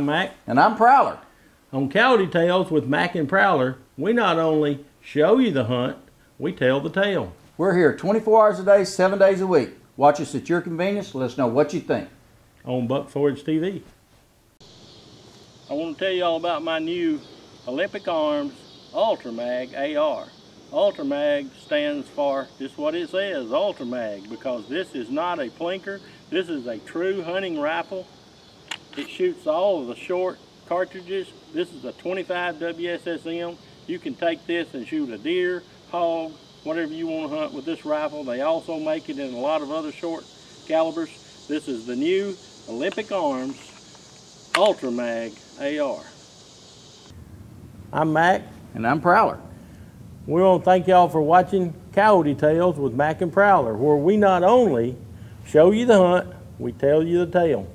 Mac. And I'm Prowler. On Coyote Tales with Mac and Prowler, we not only show you the hunt, we tell the tale. We're here 24 hours a day, 7 days a week. Watch us at your convenience. Let us know what you think. On Buck Forage TV. I want to tell you all about my new Olympic Arms Ultramag AR. Ultramag stands for just what it says, Ultramag, because this is not a plinker. This is a true hunting rifle. It shoots all of the short cartridges. This is a 25 WSSM. You can take this and shoot a deer, hog, whatever you want to hunt with this rifle. They also make it in a lot of other short calibers. This is the new Olympic Arms Ultramag AR. I'm Mac. And I'm Prowler. We want to thank y'all for watching Coyote Tales with Mac and Prowler, where we not only show you the hunt, we tell you the tale.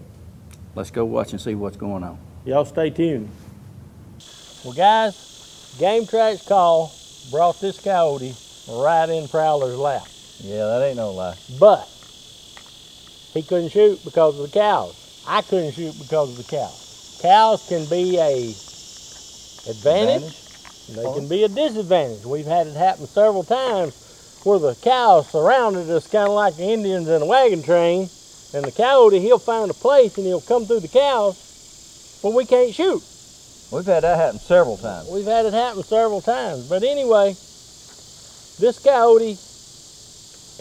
Let's go watch and see what's going on. Y'all stay tuned. Well guys, Game Track's call brought this coyote right in Prowler's lap. Yeah, that ain't no lie. But he couldn't shoot because of the cows. I couldn't shoot because of the cows. Cows can be a advantage. They can be a disadvantage. We've had it happen several times where the cows surrounded us kind of like the Indians in a wagon train, and the coyote, he'll find a place and he'll come through the cows, but we can't shoot. We've had that happen several times. We've had it happen several times. But anyway, this coyote,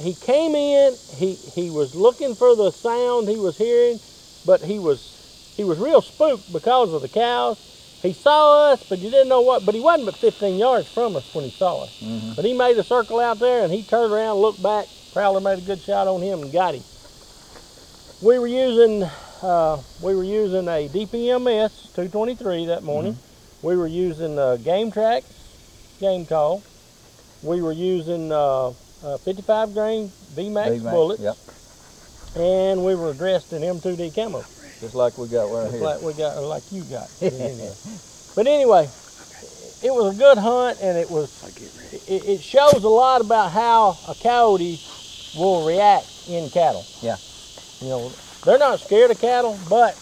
he came in, he was looking for the sound he was hearing, but he was real spooked because of the cows. He saw us, but he didn't know what, but he wasn't but 15 yards from us when he saw us. But he made a circle out there and he turned around, looked back. Prowler made a good shot on him and got him. We were using a DPMS 223 that morning. We were using Game Track game call. We were using 55 grain VMAX bullets. Yep. And we were dressed in M2D camo. Just like we got right here. Like you got. But anyway, it was a good hunt, and it shows a lot about how a coyote will react in cattle. Yeah. You know, they're not scared of cattle, but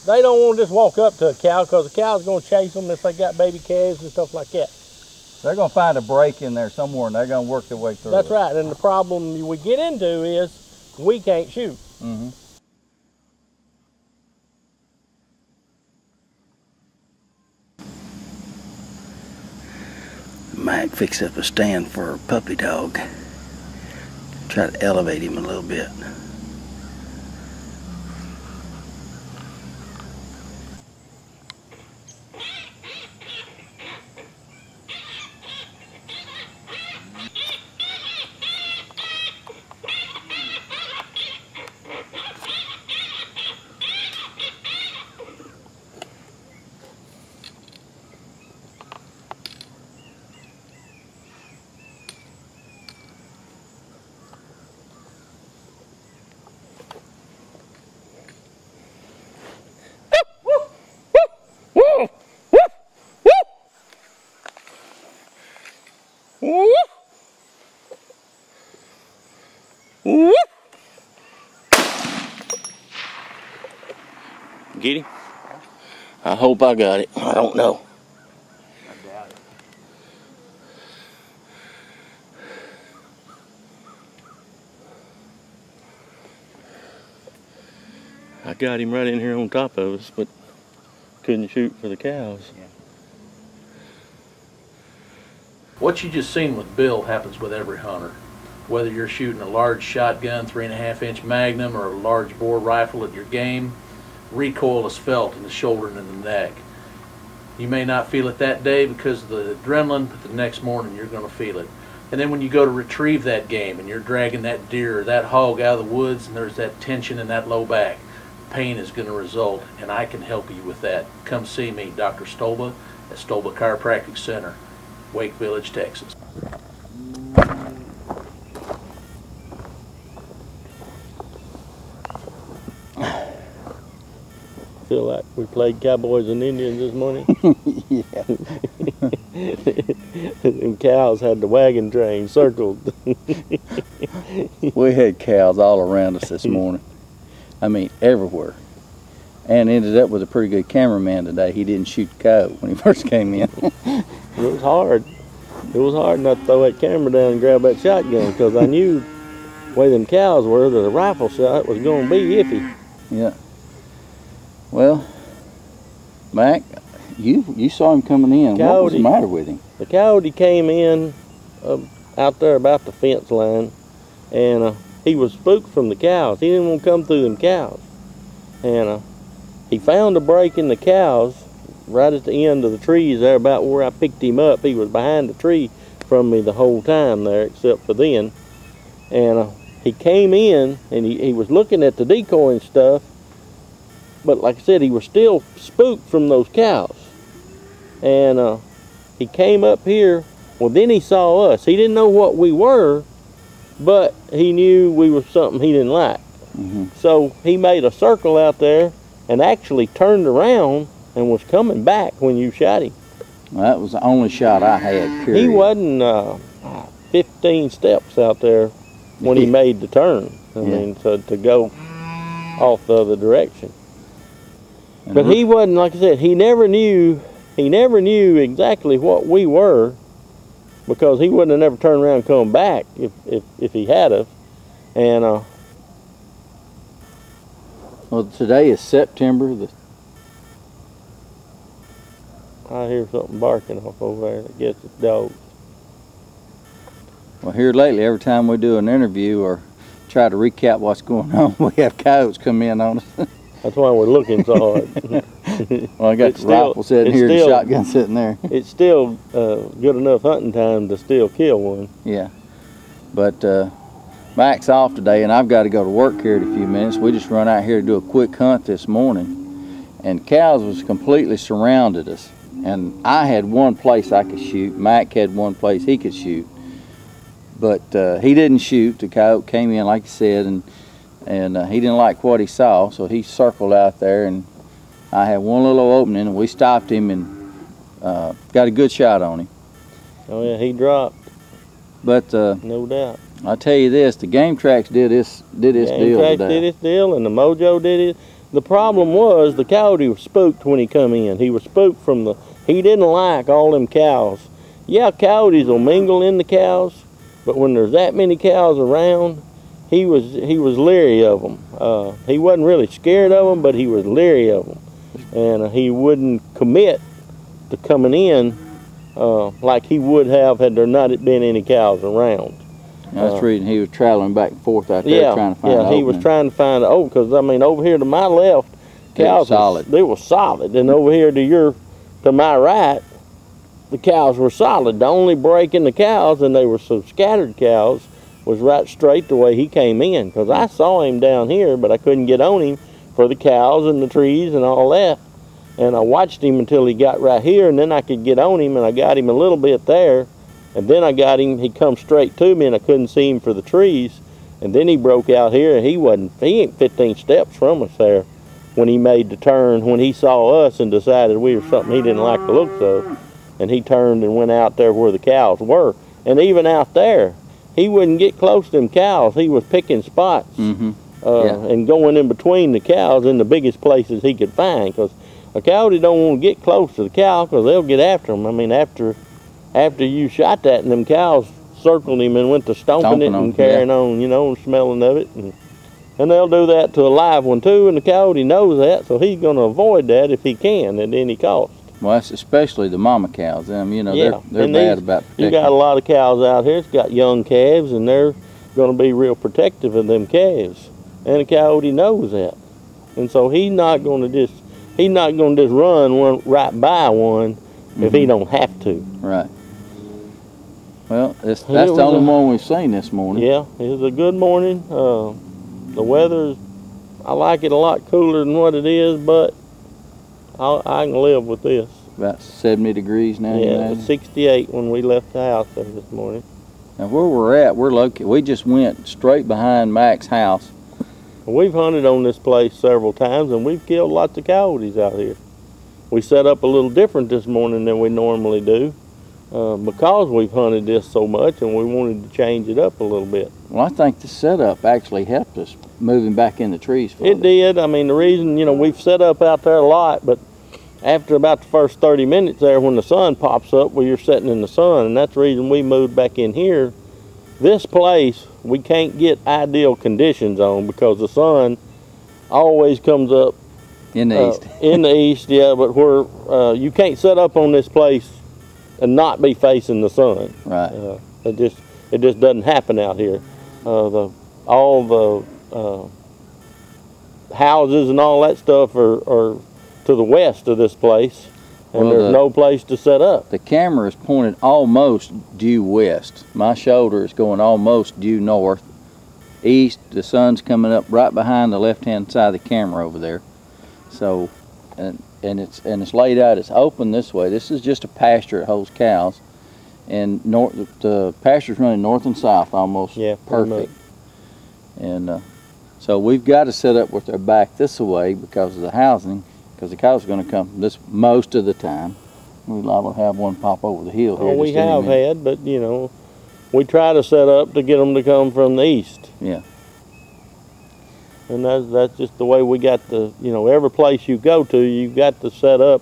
they don't want to just walk up to a cow because the cow's going to chase them if they got baby calves and stuff like that. They're going to find a break in there somewhere, and they're going to work their way through. That's right, and the problem we get into is we can't shoot. Mike fixed up a stand for a puppy dog. Try to elevate him a little bit. Get him? I hope I got it. I don't know. I doubt it. I got him right in here on top of us, but couldn't shoot for the cows. Yeah. What you just seen with Bill happens with every hunter. Whether you're shooting a large shotgun, 3.5-inch Magnum, or a large bore rifle at your game, recoil is felt in the shoulder and in the neck. You may not feel it that day because of the adrenaline, but the next morning you're going to feel it. And then when you go to retrieve that game and you're dragging that deer or that hog out of the woods and there's that tension in that low back, pain is going to result, and I can help you with that. Come see me, Dr. Stolba, at Stolba Chiropractic Center, Wake Village, Texas. Feel like we played cowboys and Indians this morning. Yeah. And cows had the wagon train circled. We had cows all around us this morning. I mean, everywhere. and ended up with a pretty good cameraman today. He didn't shoot the coyote when he first came in. It was hard. It was hard not to throw that camera down and grab that shotgun, because I knew the way them cows were that a rifle shot was going to be iffy. Yeah. Well, Mac, you saw him coming in. Coyote. What was the matter with him? The coyote came in out there about the fence line, and he was spooked from the cows. He didn't want to come through them cows. And he found a break in the cows right at the end of the trees there, about where I picked him up. He was behind the tree from me the whole time there, except for then. And he came in, and he was looking at the decoy and stuff, but like I said, he was still spooked from those cows. And he came up here. Well, then he saw us. He didn't know what we were, but he knew we were something he didn't like. Mm-hmm. So he made a circle out there and actually turned around and was coming back when you shot him. Well, that was the only shot I had, period. He wasn't 15 steps out there when he made the turn. I mean, to go off the other direction. And but he wasn't, like I said, he never knew exactly what we were, because he wouldn't have never turned around and come back if he had have. And well, today is September the... I hear something barking off over there. I guess it's dogs. Well, here lately, every time we do an interview or try to recap what's going on, we have coyotes come in on us. That's why we're looking so hard. Well, I got the rifle sitting here and the shotgun sitting there. It's still good enough hunting time to still kill one. Yeah. But Mac's off today, and I've got to go to work here in a few minutes. We just run out here to do a quick hunt this morning, and cows was completely surrounded us. And I had one place I could shoot. Mac had one place he could shoot. But he didn't shoot. The coyote came in, like you said, and he didn't like what he saw, so he circled out there, and I had one little opening, and we stopped him and got a good shot on him. Oh yeah, he dropped. But no doubt. I'll tell you this: the game tracks did its deal today. Game tracks did its deal, and the mojo did it. The problem was the coyote was spooked when he come in. He was spooked from the. He didn't like all them cows. Yeah, coyotes will mingle in the cows, but when there's that many cows around, he was leery of them. He wasn't really scared of them, but he was leery of them, and he wouldn't commit to coming in like he would have had there not been any cows around. That's the reason he was traveling back and forth out there trying to find an opening. He was trying to find an because I mean, over here to my left, cows they were solid, and over here to my right, the cows were solid. The only break in the cows, and they were so scattered cows, was right straight the way he came in, because I saw him down here, but I couldn't get on him for the cows and the trees and all that. And I watched him until he got right here, and then I could get on him, and I got him a little bit there, and then I got him, he come straight to me, and I couldn't see him for the trees, and then he broke out here, and he ain't 15 steps from us there when he made the turn, when he saw us and decided we were something he didn't like the looks of, and he turned and went out there where the cows were. And even out there, he wouldn't get close to them cows. He was picking spots and going in between the cows in the biggest places he could find, because a coyote don't want to get close to the cow, because they'll get after him. I mean, after you shot that, and them cows circled him and went to stomping it and carrying on, you know, and smelling of it. And they'll do that to a live one too, and the coyote knows that, so he's going to avoid that if he can at any cost. Well, that's especially the mama cows. You know, they're bad about protecting. You got a lot of cows out here. It's got young calves, and they're going to be real protective of them calves. And the coyote knows that, and so he's not going to just run one right by one if he don't have to. Right. Well, that's the only one we've seen this morning. Yeah, it was a good morning. The weather, I like it a lot cooler than what it is, but I can live with this. About 70 degrees now. Yeah, it was 68 when we left the house there this morning. Now where we're at, we're located. We just went straight behind Mac's house. We've hunted on this place several times, and we've killed lots of coyotes out here. We set up a little different this morning than we normally do. because we've hunted this so much and we wanted to change it up a little bit. Well, I think the setup actually helped us moving back in the trees further. It did. I mean, the reason, you know, we've set up out there a lot, but after about the first 30 minutes there, when the sun pops up, well, you're sitting in the sun, and that's the reason we moved back in here. This place, we can't get ideal conditions on because the sun always comes up In the east. in the east, yeah, but where you can't set up on this place and not be facing the sun. Right. It just doesn't happen out here. All the houses and all that stuff are to the west of this place, and Well, there's no place to set up. The camera is pointed almost due west. My shoulder is going almost due north. East, the sun's coming up right behind the left-hand side of the camera over there. So, and it's laid out. It's open this way. This is just a pasture that holds cows, and the pasture's running north and south almost. Yeah, perfect. And so we've got to set up with their back this way because of the housing, because the cows are going to come this most of the time. We're liable to have one pop over the hill here. Oh, we just any have minute. had, but you know, we try to set up to get them to come from the east. Yeah. And that's just the way we got the, you know, every place you go to, you've got to set up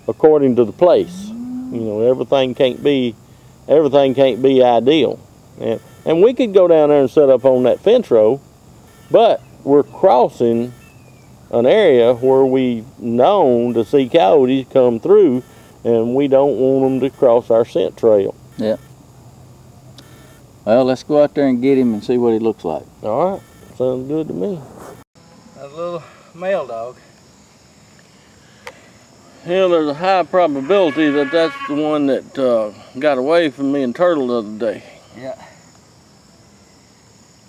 according to the place. You know, everything can't be ideal. And we could go down there and set up on that fence row, but we're crossing an area where we've known to see coyotes come through, and we don't want them to cross our scent trail. Yeah. Well, let's go out there and get him and see what he looks like. All right. Sounds good to me. A little male dog. Yeah, there's a high probability that that's the one that got away from me and Turtle the other day. Yeah.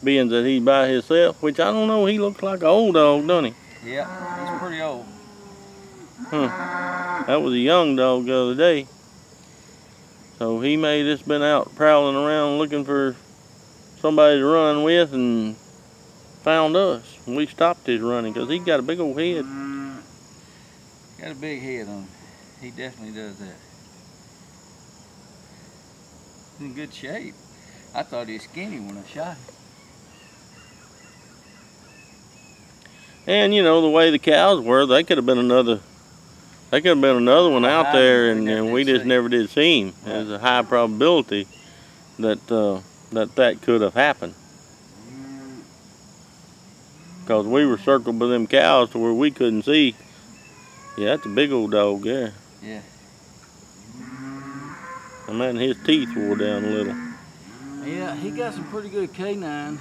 Being that he's by himself, which I don't know, he looks like an old dog, doesn't he? Yeah, he's pretty old. That was a young dog the other day. So he may have just been out prowling around looking for somebody to run with and found us. And we stopped his running because he's got a big old head. Got a big head on him. He definitely does that. He's in good shape. I thought he was skinny when I shot him. And you know, the way the cows were, they could have been another one out there, and we just never did see him. There's a high probability that that could have happened. Because we were circled by them cows to where we couldn't see. Yeah, that's a big old dog there. Yeah. I mean, his teeth wore down a little. Yeah, he got some pretty good canine.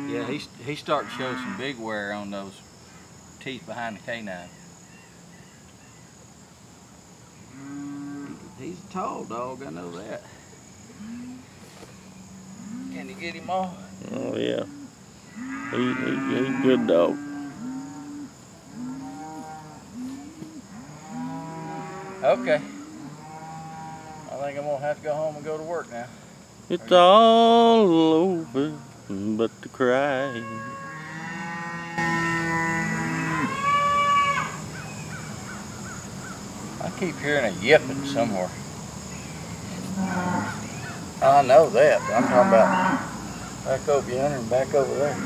Yeah, he started to show some big wear on those teeth behind the canine. He's a tall dog, I know that. Can you get him off? Oh yeah, he's a good dog. Okay. I think I'm gonna have to go home and go to work now. It's all over but the crying. I keep hearing a yipping somewhere. I know that, but I'm talking about back over yonder and back over there.